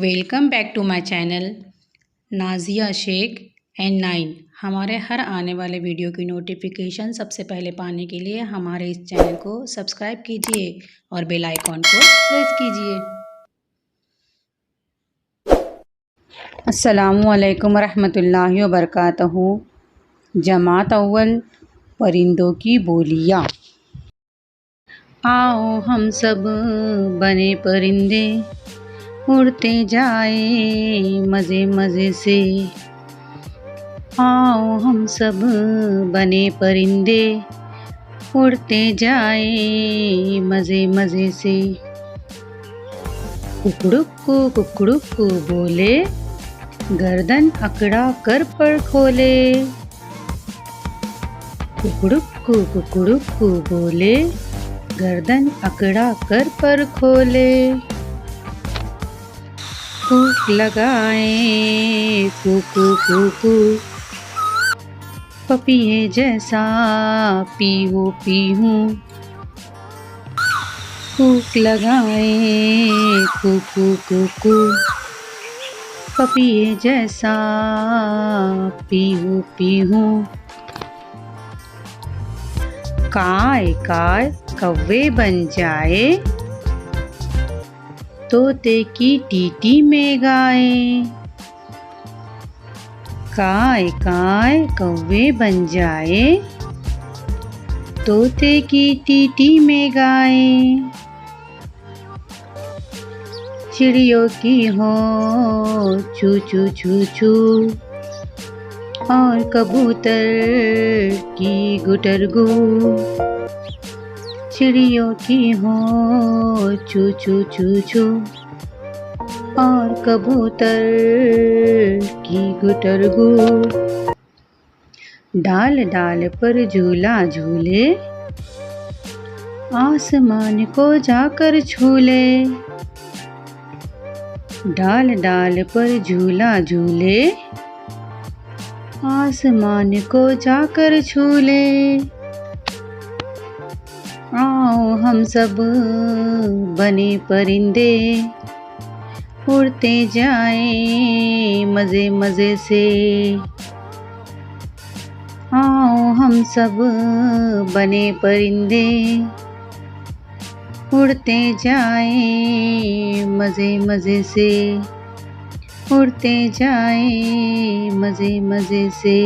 Welcome back to my channel Nazia Shaikh and 9। हमारे हर आने वाले वीडियो की नोटिफिकेशन सबसे पहले पाने के लिए हमारे इस चैनल को सब्सक्राइब कीजिए और बेल आइकॉन को प्रेस कीजिए। अस्सलामुअलैकुम रहमतुल्लाहि व बरकातहू। जमात अव्वल परिंदों की बोलियाँ। आओ हम सब बने परिंदे, उड़ते जाए मज़े मज़े से। आओ हम सब बने परिंदे, उड़ते जाए मज़े मज़े से। कुकड़ुक्कू बोले, गर्दन अकड़ा कर पर खोले। कुकड़ुक्कू बोले, गर्दन अकड़ा कर पर खोले। कूक लगाए कुकू कुकू, पपीहे जैसा पीहू पीहू। कूक लगाए कुकू कुकू, पपीहे जैसा पीहू पीहू। काय काय कौवे बन जाए, तोते की टीटी में गाए। काय काय कौवे बन जाए, तोते की टीटी में गाए। चिड़ियों की हो चू चू चू चू, और कबूतर की गुटर गू। चिड़ियों की हो चू चू चू चू, और कबूतर की गुटर गू। डाल डाल पर झूला झूले, आसमान को जाकर छूले। डाल डाल पर झूला झूले, आसमान को जाकर छूले। आओ हम सब बने परिंदे, उड़ते जाए मज़े मज़े से। आओ हम सब बने परिंदे, उड़ते जाए मज़े मज़े से। उड़ते जाए मज़े मज़े से।